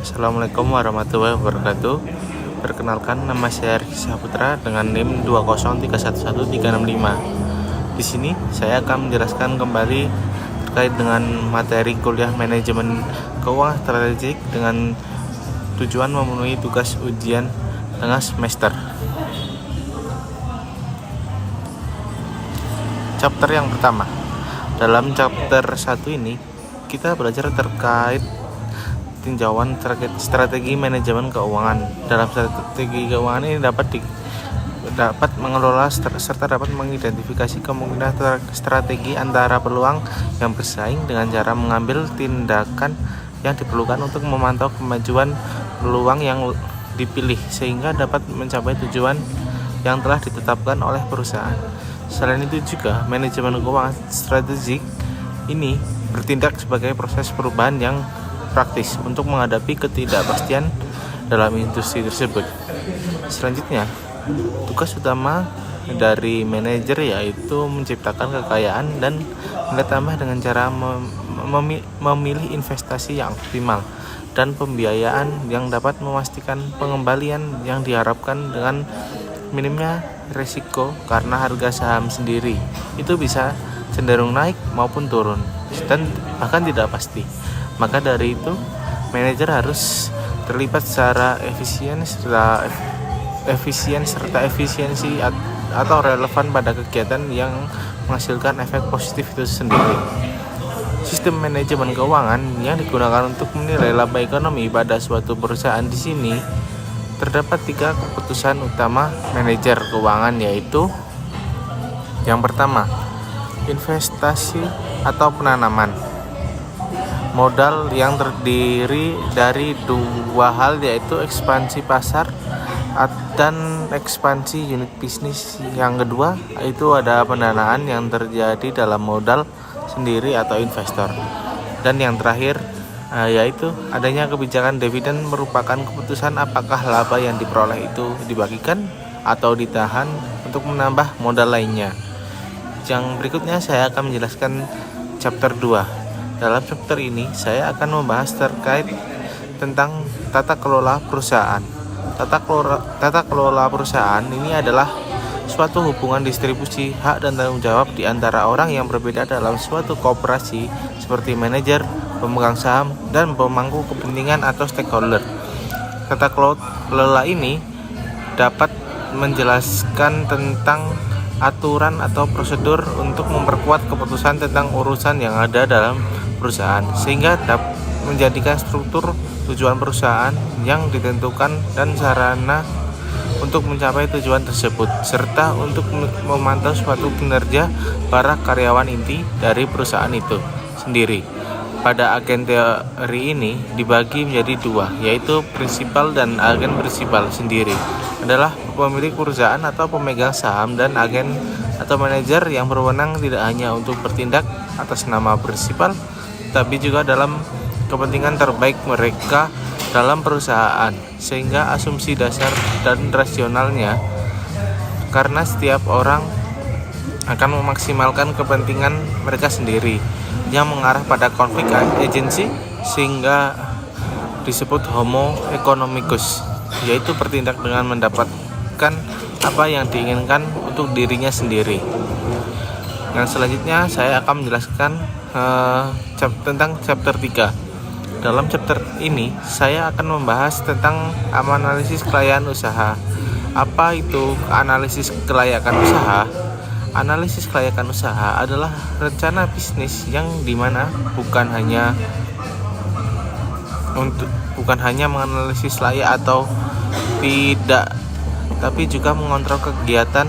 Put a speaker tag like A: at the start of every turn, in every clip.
A: Assalamualaikum warahmatullahi wabarakatuh. Perkenalkan, nama saya Rizky Saputra dengan NIM 203111365. Di sini saya akan menjelaskan kembali terkait dengan materi kuliah manajemen keuangan strategik dengan tujuan memenuhi tugas ujian tengah semester. Chapter yang pertama. Dalam chapter 1 ini kita belajar terkait tinjauan strategi manajemen keuangan. Dalam strategi keuangan ini dapat mengelola serta dapat mengidentifikasi kemungkinan strategi antara peluang yang bersaing dengan cara mengambil tindakan yang diperlukan untuk memantau kemajuan peluang yang dipilih sehingga dapat mencapai tujuan yang telah ditetapkan oleh perusahaan. Selain itu juga, manajemen keuangan strategik ini bertindak sebagai proses perubahan yang praktis untuk menghadapi ketidakpastian dalam industri tersebut. Selanjutnya, tugas utama dari manajer yaitu menciptakan kekayaan dan nilai tambah dengan cara memilih investasi yang optimal dan pembiayaan yang dapat memastikan pengembalian yang diharapkan dengan minimnya risiko, karena harga saham sendiri itu bisa cenderung naik maupun turun dan bahkan tidak pasti. Maka dari itu, manajer harus terlibat secara efisiensi atau relevan pada kegiatan yang menghasilkan efek positif itu sendiri. Sistem manajemen keuangan yang digunakan untuk menilai laba ekonomi pada suatu perusahaan. Di sini terdapat 3 keputusan utama manajer keuangan, yaitu yang pertama, investasi atau penanaman modal yang terdiri dari 2 hal, yaitu ekspansi pasar dan ekspansi unit bisnis. Yang kedua itu ada pendanaan yang terjadi dalam modal sendiri atau investor. Dan yang terakhir yaitu adanya kebijakan dividen, merupakan keputusan apakah laba yang diperoleh itu dibagikan atau ditahan untuk menambah modal lainnya. Yang berikutnya saya akan menjelaskan chapter 2. Dalam chapter ini saya akan membahas terkait tentang tata kelola perusahaan. Tata kelola perusahaan ini adalah suatu hubungan distribusi hak dan tanggung jawab di antara orang yang berbeda dalam suatu koperasi seperti manajer, pemegang saham, dan pemangku kepentingan atau stakeholder. Tata kelola ini dapat menjelaskan tentang aturan atau prosedur untuk memperkuat keputusan tentang urusan yang ada dalam perusahaan, sehingga dapat menjadikan struktur tujuan perusahaan yang ditentukan dan sarana untuk mencapai tujuan tersebut, serta untuk memantau suatu kinerja para karyawan inti dari perusahaan itu sendiri. Pada agen teori ini dibagi menjadi 2, yaitu prinsipal dan agen. Prinsipal sendiri adalah pemilik perusahaan atau pemegang saham, dan agen atau manajer yang berwenang tidak hanya untuk bertindak atas nama prinsipal, tapi juga dalam kepentingan terbaik mereka dalam perusahaan, sehingga asumsi dasar dan rasionalnya karena setiap orang akan memaksimalkan kepentingan mereka sendiri yang mengarah pada konflik agensi, sehingga disebut homo economicus, yaitu bertindak dengan mendapatkan apa yang diinginkan untuk dirinya sendiri. Yang selanjutnya saya akan menjelaskan tentang chapter 3. Dalam chapter ini saya akan membahas tentang analisis kelayakan usaha. Apa itu analisis kelayakan usaha? Analisis kelayakan usaha adalah rencana bisnis yang dimana bukan hanya menganalisis layak atau tidak, tapi juga mengontrol kegiatan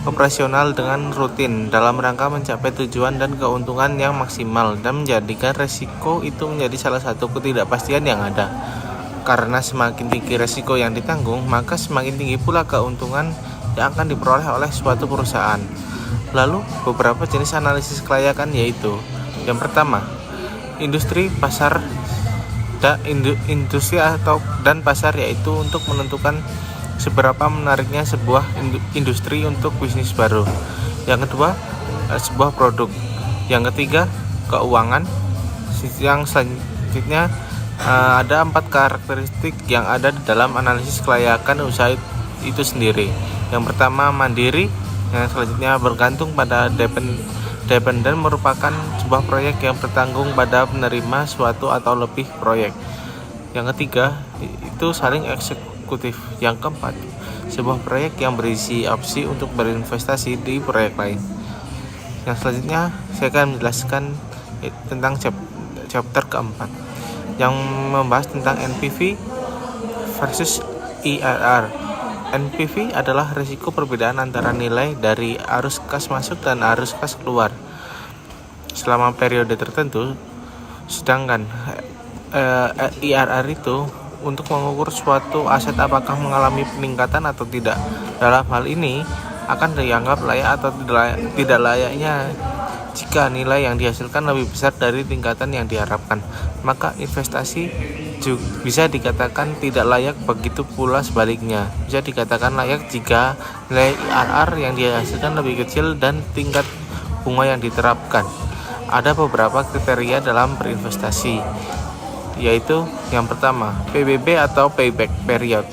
A: operasional dengan rutin dalam rangka mencapai tujuan dan keuntungan yang maksimal, dan menjadikan resiko itu menjadi salah satu ketidakpastian yang ada. Karena semakin tinggi resiko yang ditanggung, maka semakin tinggi pula keuntungan yang akan diperoleh oleh suatu perusahaan. Lalu beberapa jenis analisis kelayakan, yaitu yang pertama, industri dan pasar, yaitu untuk menentukan seberapa menariknya sebuah industri untuk bisnis baru. Yang kedua, sebuah produk. Yang ketiga, keuangan. Yang selanjutnya, Ada 4 karakteristik yang ada di dalam analisis kelayakan usaha itu sendiri. Yang pertama, mandiri. Yang selanjutnya, bergantung pada dependen, merupakan sebuah proyek yang bertanggung pada penerima suatu atau lebih proyek. Yang ketiga, itu saling eksekutif. Yang keempat, sebuah proyek yang berisi opsi untuk berinvestasi di proyek lain. Yang selanjutnya, saya akan menjelaskan tentang chapter keempat yang membahas tentang NPV versus IRR. NPV adalah risiko perbedaan antara nilai dari arus kas masuk dan arus kas keluar selama periode tertentu, sedangkan IRR itu untuk mengukur suatu aset apakah mengalami peningkatan atau tidak. Dalam hal ini akan dianggap layak atau tidak layaknya. Jika nilai yang dihasilkan lebih besar dari tingkatan yang diharapkan, maka investasi bisa dikatakan tidak layak. Begitu pula sebaliknya, bisa dikatakan layak jika nilai IRR yang dihasilkan lebih kecil dan tingkat bunga yang diterapkan. Ada beberapa kriteria dalam berinvestasi, yaitu yang pertama, PBB atau payback period,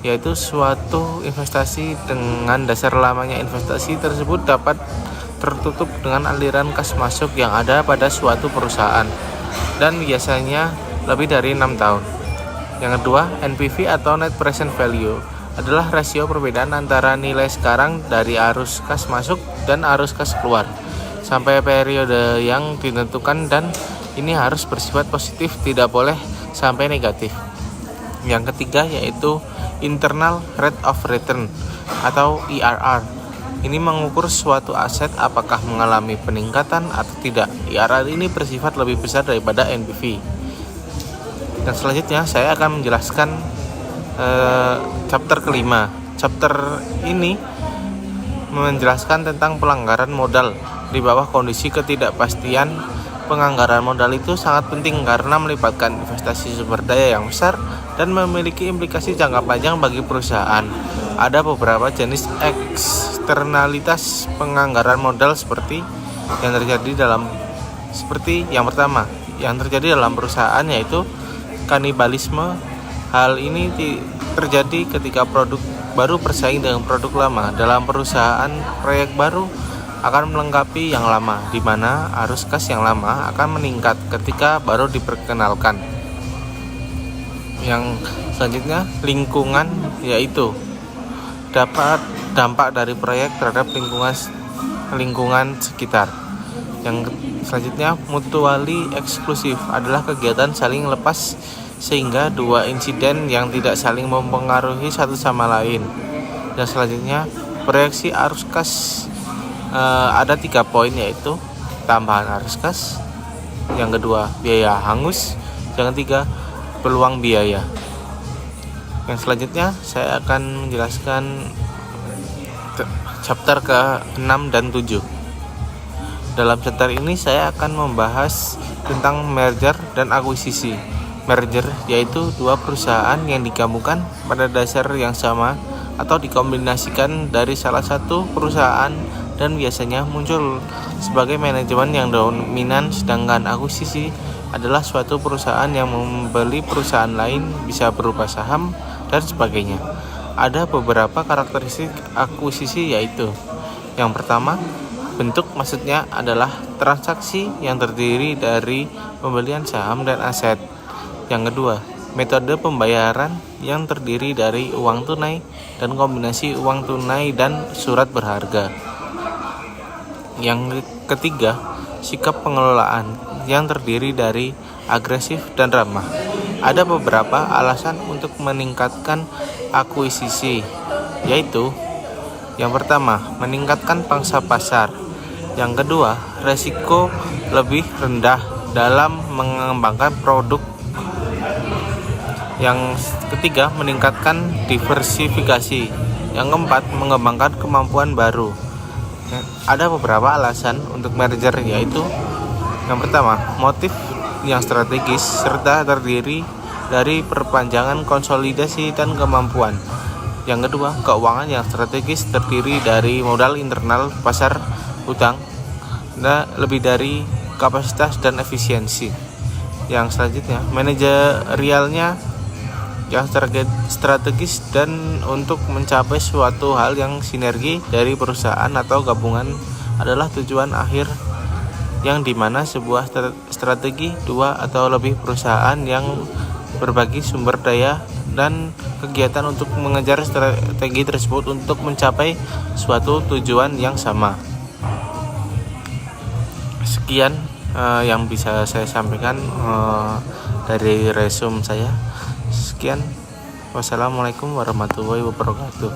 A: yaitu suatu investasi dengan dasar lamanya investasi tersebut dapat tertutup dengan aliran kas masuk yang ada pada suatu perusahaan dan biasanya lebih dari 6 tahun. Yang kedua, NPV atau Net Present Value adalah rasio perbedaan antara nilai sekarang dari arus kas masuk dan arus kas keluar sampai periode yang ditentukan, dan ini harus bersifat positif, tidak boleh sampai negatif. Yang ketiga yaitu Internal Rate of Return atau IRR. Ini mengukur suatu aset apakah mengalami peningkatan atau tidak. IRR ini bersifat lebih besar daripada NPV. Dan selanjutnya saya akan menjelaskan chapter kelima. Chapter ini menjelaskan tentang pelanggaran modal di bawah kondisi ketidakpastian. Penganggaran modal itu sangat penting karena melibatkan investasi sumber daya yang besar dan memiliki implikasi jangka panjang bagi perusahaan. Ada beberapa jenis eksternalitas penganggaran modal seperti yang pertama yang terjadi dalam perusahaan, yaitu kanibalisme. Hal ini terjadi ketika produk baru bersaing dengan produk lama. Dalam perusahaan, proyek baru akan melengkapi yang lama, di mana arus kas yang lama akan meningkat ketika baru diperkenalkan. Yang selanjutnya, lingkungan, yaitu dapat dampak dari proyek terhadap lingkungan sekitar. Yang selanjutnya, mutually eksklusif adalah kegiatan saling lepas sehingga dua insiden yang tidak saling mempengaruhi satu sama lain. Dan selanjutnya, proyeksi arus kas. Ada 3 poin, yaitu tambahan arus kas, yang kedua biaya hangus, yang ketiga peluang biaya. Yang selanjutnya saya akan menjelaskan chapter ke-6 dan 7. Dalam chapter ini saya akan membahas tentang merger dan akuisisi. Merger yaitu dua perusahaan yang digabungkan pada dasar yang sama atau dikombinasikan dari salah satu perusahaan dan biasanya muncul sebagai manajemen yang dominan, sedangkan akuisisi adalah suatu perusahaan yang membeli perusahaan lain, bisa berupa saham dan sebagainya. Ada beberapa karakteristik akuisisi, yaitu yang pertama, bentuk, maksudnya adalah transaksi yang terdiri dari pembelian saham dan aset. Yang kedua, metode pembayaran yang terdiri dari uang tunai dan kombinasi uang tunai dan surat berharga. Yang ketiga, sikap pengelolaan yang terdiri dari agresif dan ramah. Ada beberapa alasan untuk meningkatkan akuisisi, yaitu yang pertama, meningkatkan pangsa pasar. Yang kedua, resiko lebih rendah dalam mengembangkan produk. Yang ketiga, meningkatkan diversifikasi. Yang keempat, mengembangkan kemampuan baru. Ada beberapa alasan untuk merger, yaitu yang pertama, motif yang strategis serta terdiri dari perpanjangan konsolidasi dan kemampuan. Yang kedua, keuangan yang strategis terdiri dari modal internal, pasar, utang, dan lebih dari kapasitas dan efisiensi. Yang selanjutnya, manajerialnya yang strategis dan untuk mencapai suatu hal yang sinergi dari perusahaan atau gabungan adalah tujuan akhir, yang dimana sebuah strategi dua atau lebih perusahaan yang berbagi sumber daya dan kegiatan untuk mengejar strategi tersebut untuk mencapai suatu tujuan yang sama. Sekian yang bisa saya sampaikan dari resume saya. Sekian, wassalamualaikum warahmatullahi wabarakatuh.